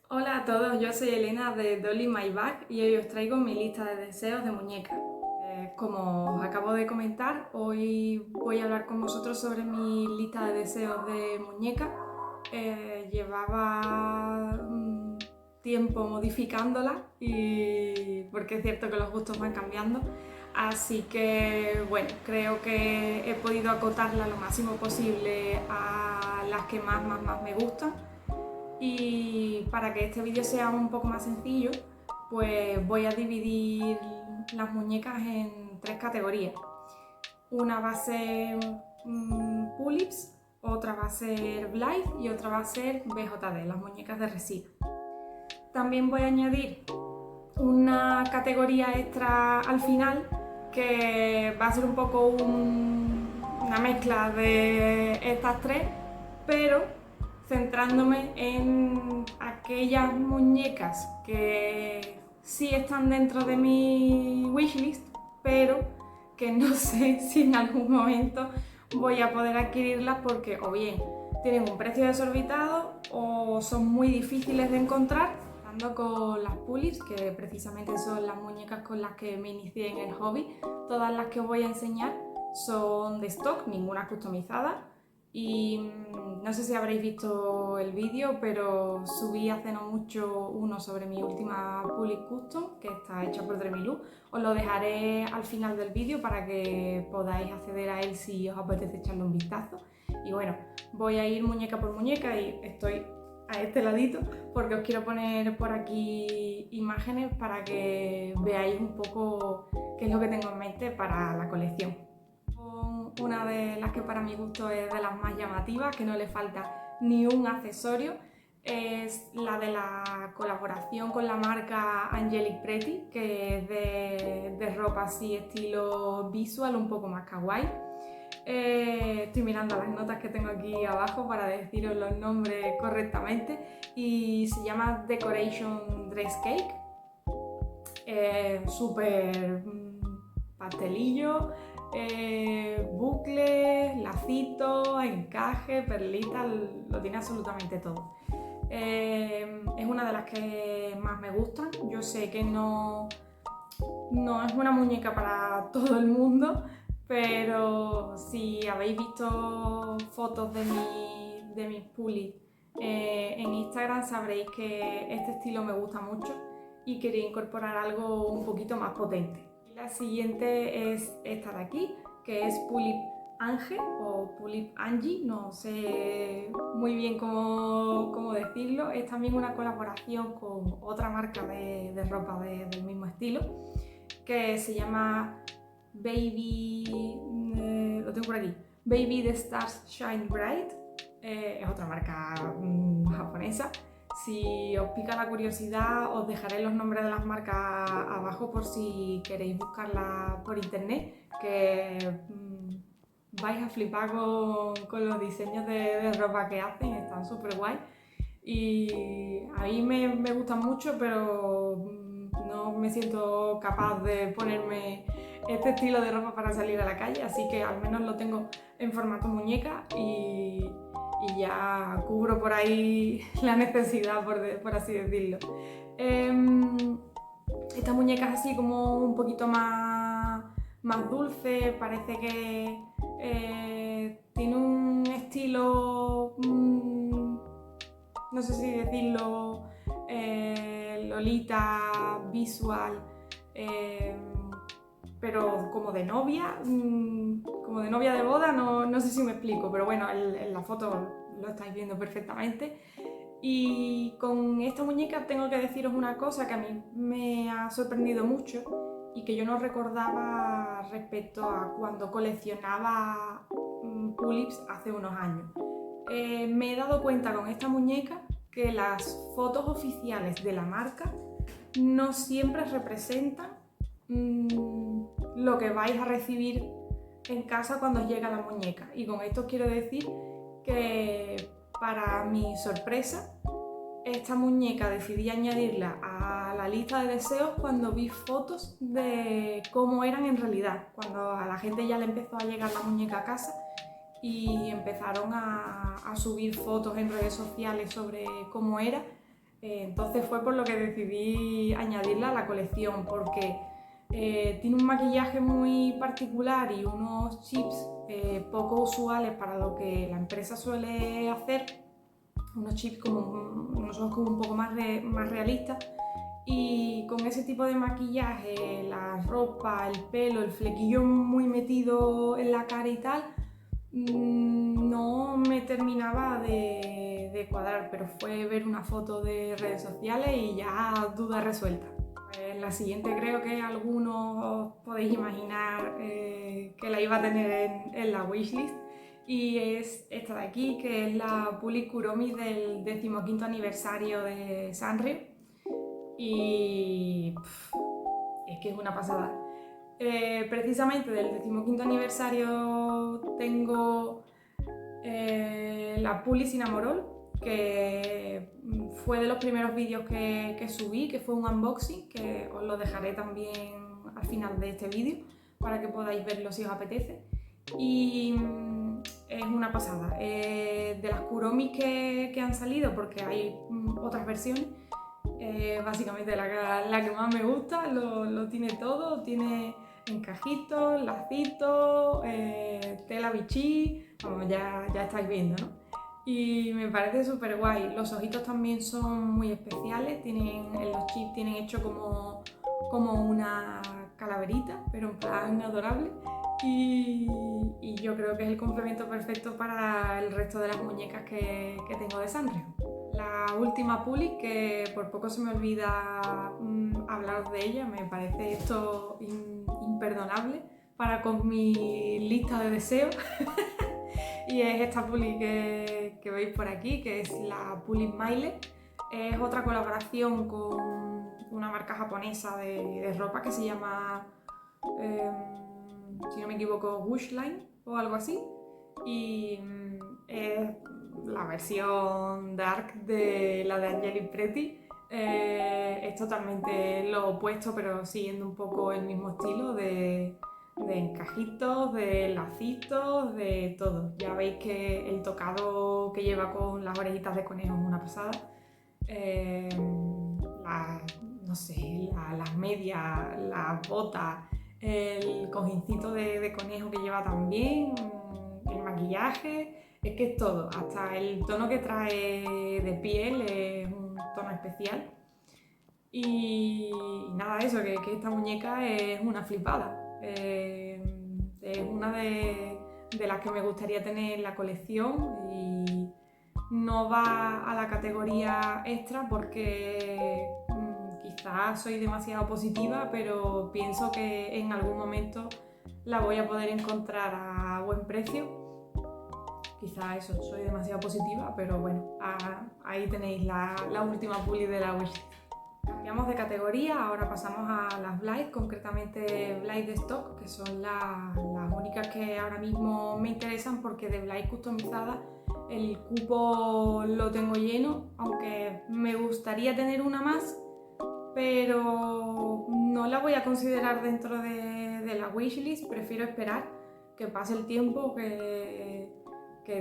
Hola a todos, yo soy Elena de Dolly My Bag y hoy os traigo mi lista de deseos de muñeca. Como os acabo de comentar, hoy voy a hablar con vosotros sobre mi lista de deseos de muñeca. Llevaba tiempo modificándola y porque es cierto que los gustos van cambiando. Así que bueno, creo que he podido acotarla lo máximo posible a las que más me gustan. Y para que este vídeo sea un poco más sencillo, pues voy a dividir las muñecas en tres categorías. Una va a ser Pulips, otra va a ser Blythe y otra va a ser BJD, las muñecas de resina. También voy a añadir una categoría extra al final que va a ser un poco una mezcla de estas tres, pero centrándome en aquellas muñecas que sí están dentro de mi wishlist, pero que no sé si en algún momento voy a poder adquirirlas porque o bien tienen un precio desorbitado o son muy difíciles de encontrar, con las Pulips, que precisamente son las muñecas con las que me inicié en el hobby. Todas las que os voy a enseñar son de stock, ninguna customizada. Y no sé si habréis visto el vídeo, pero subí hace no mucho uno sobre mi última Pulip Custom, que está hecha por Dremilú. Os lo dejaré al final del vídeo para que podáis acceder a él si os apetece echarle un vistazo. Y bueno, voy a ir muñeca por muñeca y estoy a este ladito porque os quiero poner por aquí imágenes para que veáis un poco qué es lo que tengo en mente para la colección. Una de las que para mi gusto es de las más llamativas, que no le falta ni un accesorio, es la de la colaboración con la marca Angelic Pretty, que es de ropa así estilo visual, un poco más kawaii. Estoy mirando las notas que tengo aquí abajo para deciros los nombres correctamente y se llama Decoration Dress Cake. Súper pastelillo, bucles, lacitos, encaje, perlitas, lo tiene absolutamente todo. Es una de las que más me gustan. Yo sé que no es una muñeca para todo el mundo, pero si habéis visto fotos de mis pulis en Instagram sabréis que este estilo me gusta mucho y quería incorporar algo un poquito más potente. La siguiente es esta de aquí, que es Pulip Ange o Pulip Angie, no sé muy bien cómo decirlo. Es también una colaboración con otra marca de ropa del mismo estilo, que se llama Baby, lo tengo por aquí, Baby the Stars Shine Bright. Es otra marca japonesa. Si os pica la curiosidad, os dejaré los nombres de las marcas abajo por si queréis buscarlas por internet, que vais a flipar con los diseños de ropa que hacen, están súper guay. Y a mí me gustan mucho, pero no me siento capaz de ponerme este estilo de ropa para salir a la calle, así que al menos lo tengo en formato muñeca y ya cubro por ahí la necesidad, por así decirlo. Esta muñeca es así como un poquito más dulce, parece que tiene un estilo, no sé si decirlo, Lolita visual, pero como de novia, como de novia de boda, no sé si me explico, pero bueno, en la foto lo estáis viendo perfectamente. Y con esta muñeca tengo que deciros una cosa que a mí me ha sorprendido mucho y que yo no recordaba respecto a cuando coleccionaba Pulips hace unos años. Me he dado cuenta con esta muñeca que las fotos oficiales de la marca no siempre representan lo que vais a recibir en casa cuando os llega la muñeca. Y con esto quiero decir que, para mi sorpresa, esta muñeca decidí añadirla a la lista de deseos cuando vi fotos de cómo eran en realidad, cuando a la gente ya le empezó a llegar la muñeca a casa y empezaron a subir fotos en redes sociales sobre cómo era. Entonces fue por lo que decidí añadirla a la colección, porque tiene un maquillaje muy particular y unos chips poco usuales para lo que la empresa suele hacer, unos chips unos ojos como un poco más realistas, y con ese tipo de maquillaje, la ropa, el pelo, el flequillo muy metido en la cara y tal, no me terminaba de cuadrar, pero fue ver una foto de redes sociales y ya duda resuelta. La siguiente creo que algunos os podéis imaginar que la iba a tener en la wishlist, y es esta de aquí, que es la Puli Kuromi del 15º aniversario de Sanrio, y es que es una pasada. Precisamente del 15º aniversario tengo la Puli Cinnamoroll, que fue de los primeros vídeos que subí, que fue un unboxing, que os lo dejaré también al final de este vídeo para que podáis verlo si os apetece. Y es una pasada. De las Kuromi que han salido, porque hay otras versiones, básicamente la que más me gusta, lo tiene todo, tiene encajitos, lacitos, tela bichí, como ya estáis viendo, ¿no? Y me parece súper guay. Los ojitos también son muy especiales, en los chips tienen hecho como una calaverita, pero en plan adorable. Y yo creo que es el complemento perfecto para el resto de las muñecas que tengo de Sanrio. La última Puli, que por poco se me olvida hablar de ella, me parece esto imperdonable para con mi lista de deseos. Y es esta Puli que veis por aquí, que es la Puli Maile. Es otra colaboración con una marca japonesa de ropa que se llama, si no me equivoco, Wishline o algo así. Y es la versión dark de la de Angelic Pretty. Es totalmente lo opuesto, pero siguiendo un poco el mismo estilo de encajitos, de lacitos, de todo. Ya veis que el tocado que lleva con las orejitas de conejo es una pasada. No sé, las medias, las botas, el cojincito de conejo que lleva también, el maquillaje, es que es todo. Hasta el tono que trae de piel es un tono especial. Y nada, eso, que esta muñeca es una flipada. Es una de las que me gustaría tener en la colección, y no va a la categoría extra porque quizás soy demasiado positiva, pero pienso que en algún momento la voy a poder encontrar a buen precio. Quizás eso, soy demasiado positiva, pero bueno, ahí tenéis la última Puli de la wishlist. Cambiamos de categoría, ahora pasamos a las Blythe, concretamente Blythe de stock, que son las únicas que ahora mismo me interesan, porque de Blythe customizada el cupo lo tengo lleno, aunque me gustaría tener una más, pero no la voy a considerar dentro de la wishlist. Prefiero esperar que pase el tiempo, que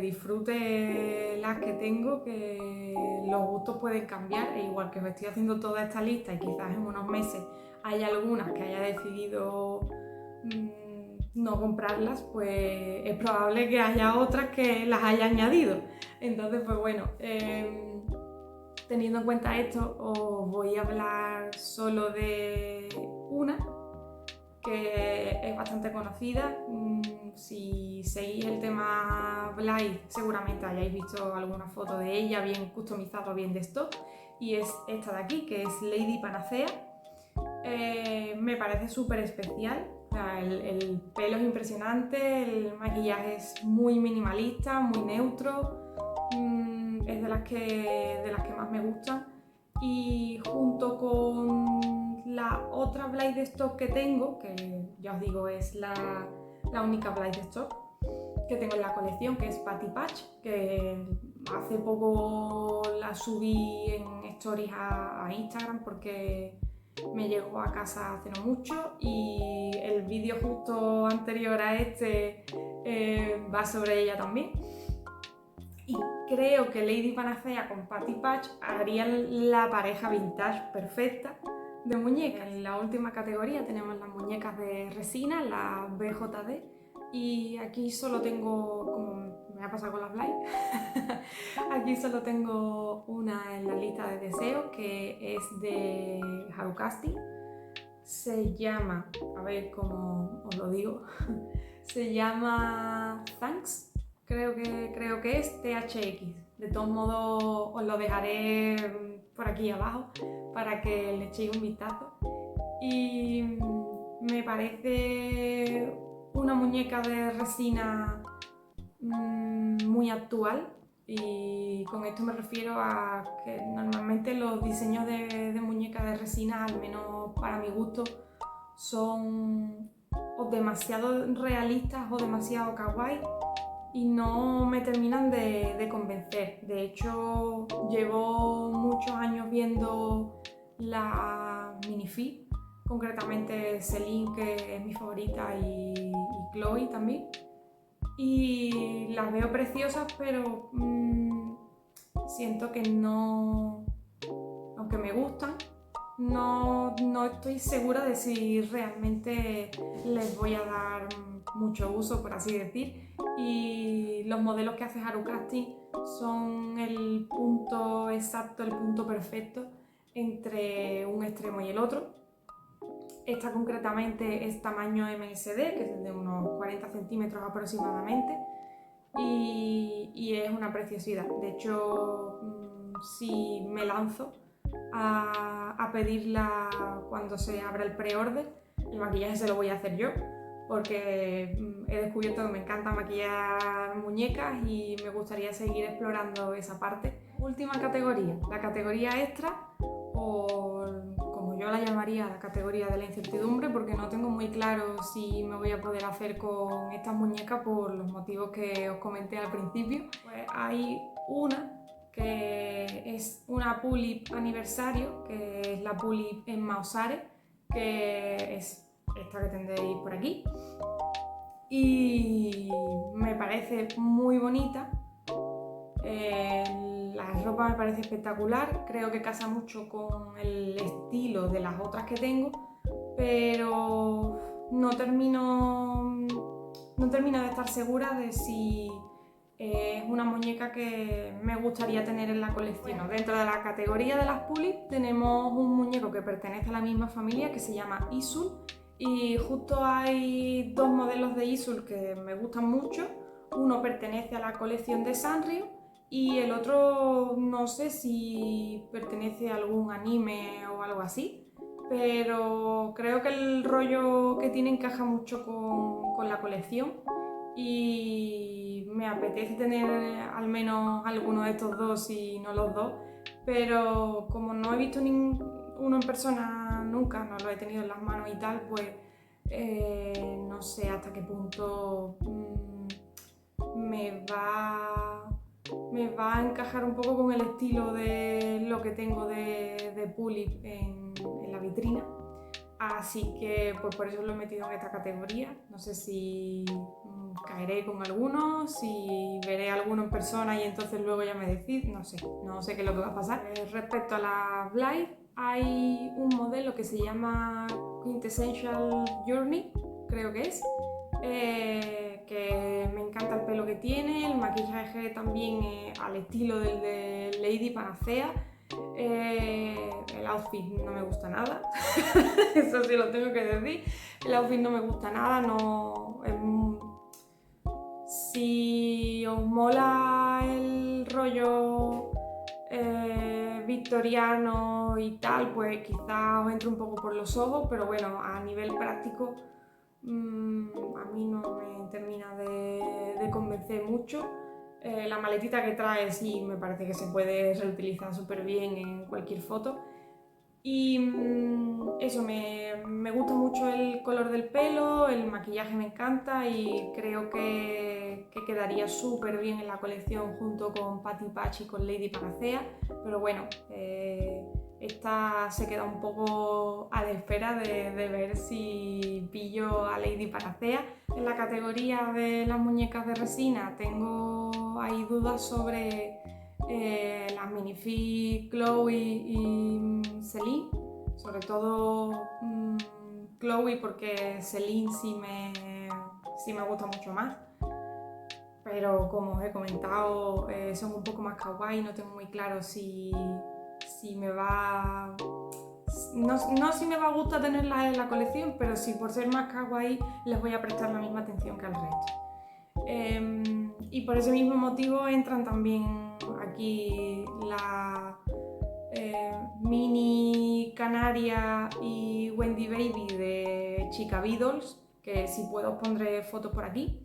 disfrute las que tengo, que los gustos pueden cambiar, e igual que os estoy haciendo toda esta lista y quizás en unos meses hay algunas que haya decidido no comprarlas, pues es probable que haya otras que las haya añadido. Entonces, pues bueno, teniendo en cuenta esto, os voy a hablar solo de una que es bastante conocida. Si seguís el tema Blythe, seguramente hayáis visto alguna foto de ella, bien customizada o bien de stock, y es esta de aquí, que es Lady Panacea. Me parece súper especial. O sea, el pelo es impresionante, el maquillaje es muy minimalista, muy neutro, es de las que más me gustan. Y junto con la otra Blythe de stock que tengo, que ya os digo es la única Blythe de stock que tengo en la colección, que es Patty Patch, que hace poco la subí en stories a Instagram porque me llegó a casa hace no mucho, y el vídeo justo anterior a este va sobre ella también. Y creo que Lady Panacea con Patty Patch harían la pareja vintage perfecta de muñecas. En la última categoría tenemos las muñecas de resina, las BJD, y aquí solo tengo, como me ha pasado con las Blay, aquí solo tengo una en la lista de deseos, que es de Harucasting. Se llama, a ver cómo os lo digo, se llama Thanks, creo que es THX. De todos modos os lo dejaré por aquí abajo para que le echéis un vistazo. Y me parece una muñeca de resina muy actual, y con esto me refiero a que normalmente los diseños de muñecas de resina, al menos para mi gusto, son o demasiado realistas o demasiado kawaii y no me terminan de convencer. De hecho, llevo muchos años viendo la minifig, concretamente Celine, que es mi favorita, y Chloe también, y las veo preciosas, pero siento que no, aunque me gustan, no estoy segura de si realmente les voy a dar mucho uso, por así decir. Y los modelos que hace Harucasting son el punto exacto, el punto perfecto entre un extremo y el otro. Esta concretamente es tamaño MSD, que es de unos 40 centímetros aproximadamente, y es una preciosidad. De hecho, si me lanzo a pedirla cuando se abra el pre-order, el maquillaje se lo voy a hacer yo, porque he descubierto que me encanta maquillar muñecas y me gustaría seguir explorando esa parte. Última categoría, la categoría extra, o como yo la llamaría, la categoría de la incertidumbre, porque no tengo muy claro si me voy a poder hacer con estas muñecas por los motivos que os comenté al principio. Pues hay una que es una Pulip aniversario, que es la Pulip en Mausare, que es esta que tendréis por aquí, y me parece muy bonita. La ropa me parece espectacular, creo que casa mucho con el estilo de las otras que tengo, pero no termino de estar segura de si es una muñeca que me gustaría tener en la colección. Bueno, dentro de la categoría de las Pulip tenemos un muñeco que pertenece a la misma familia, que se llama Isul, y justo hay dos modelos de Isul que me gustan mucho. Uno pertenece a la colección de Sanrio y el otro no sé si pertenece a algún anime o algo así, pero creo que el rollo que tiene encaja mucho con la colección y me apetece tener al menos alguno de estos dos y no los dos, pero como no he visto ninguno en persona nunca, no lo he tenido en las manos y tal, pues no sé hasta qué punto me va a encajar un poco con el estilo de lo que tengo de Pulip en la vitrina. Así que pues por eso lo he metido en esta categoría. No sé si caeré con alguno, si veré alguno en persona y entonces luego ya me decís, no sé qué es lo que va a pasar. Respecto a la Blythe, hay un modelo que se llama Quintessential Journey, creo que es, que me encanta el pelo que tiene, el maquillaje también al estilo del de Lady Panacea. El outfit no me gusta nada, eso sí lo tengo que decir, el outfit no me gusta nada, no, si os mola el rollo victoriano y tal, pues quizás os entre un poco por los ojos, pero bueno, a nivel práctico a mí no me termina de convencer mucho. La maletita que trae sí me parece que se puede reutilizar súper bien en cualquier foto. Y eso, me gusta mucho el color del pelo, el maquillaje me encanta y creo que quedaría súper bien en la colección junto con Patty Patch y con Lady Panacea. Pero bueno, esta se queda un poco a la espera de ver si pillo a Lady Panacea. En la categoría de las muñecas de resina tengo ahí dudas sobre las minifig Chloe y Celine, sobre todo Chloe porque Celine sí me gusta mucho más, pero como os he comentado son un poco más kawaii, no tengo muy claro si me va... No si me va a gustar tenerlas en la colección, pero sí por ser más kawaii les voy a prestar la misma atención que al resto. Y por ese mismo motivo entran también aquí la Mini Canaria y Wendy Baby de Chica Beadles, que si puedo os pondré fotos por aquí.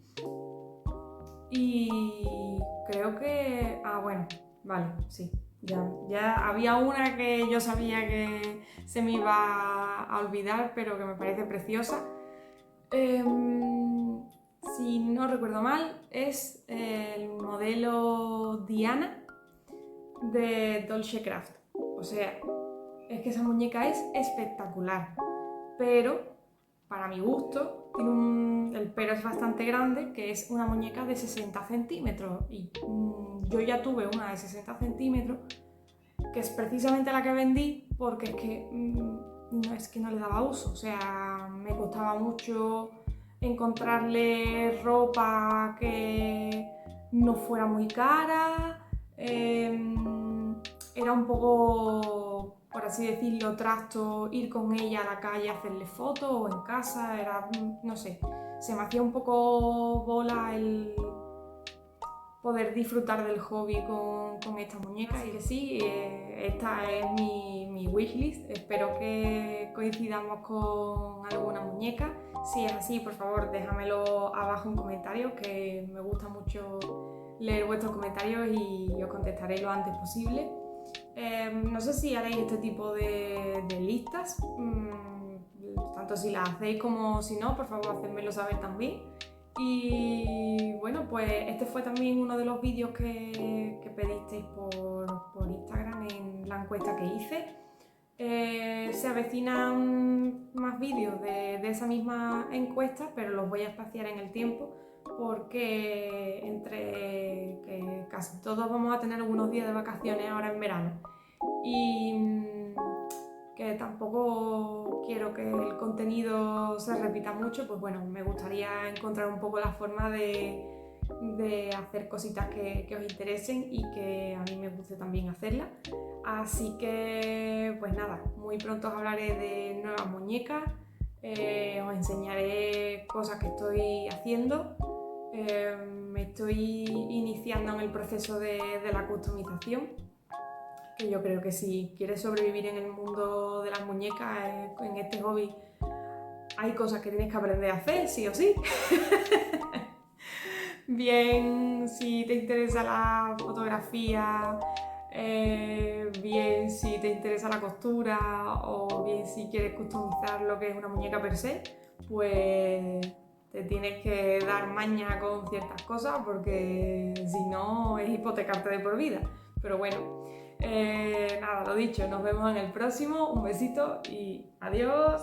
Y creo que... bueno, vale, sí. Ya había una que yo sabía que se me iba a olvidar, pero que me parece preciosa. Si no recuerdo mal, es el modelo Diana de Dolce Craft. O sea, es que esa muñeca es espectacular, pero para mi gusto el pero es bastante grande, que es una muñeca de 60 centímetros y yo ya tuve una de 60 centímetros, que es precisamente la que vendí porque es que no le daba uso, o sea, me costaba mucho encontrarle ropa que no fuera muy cara, era un poco, por así decirlo, trasto ir con ella a la calle a hacerle fotos o en casa, no sé, se me hacía un poco bola el poder disfrutar del hobby con esta muñeca. Así que sí, esta es mi wishlist, espero que coincidamos con alguna muñeca. Si es así, por favor déjamelo abajo en comentarios, que me gusta mucho leer vuestros comentarios y os contestaré lo antes posible. No sé si haréis este tipo de listas, tanto si las hacéis como si no, por favor hacedmelo saber también. Y bueno, pues este fue también uno de los vídeos que pedisteis por Instagram en la encuesta que hice. Se avecinan más vídeos de esa misma encuesta, pero los voy a espaciar en el tiempo porque entre que casi todos vamos a tener algunos días de vacaciones ahora en verano y que tampoco quiero que el contenido se repita mucho, pues bueno, me gustaría encontrar un poco la forma de hacer cositas que os interesen y que a mí me guste también hacerlas. Así que pues nada, muy pronto os hablaré de nuevas muñecas, os enseñaré cosas que estoy haciendo, me estoy iniciando en el proceso de la customización, que yo creo que si quieres sobrevivir en el mundo de las muñecas, en este hobby, hay cosas que tienes que aprender a hacer, sí o sí. Bien, si te interesa la fotografía, bien si te interesa la costura o bien si quieres customizar lo que es una muñeca per se, pues te tienes que dar maña con ciertas cosas porque si no es hipotecarte de por vida. Pero bueno, nada, lo dicho, nos vemos en el próximo, un besito y adiós.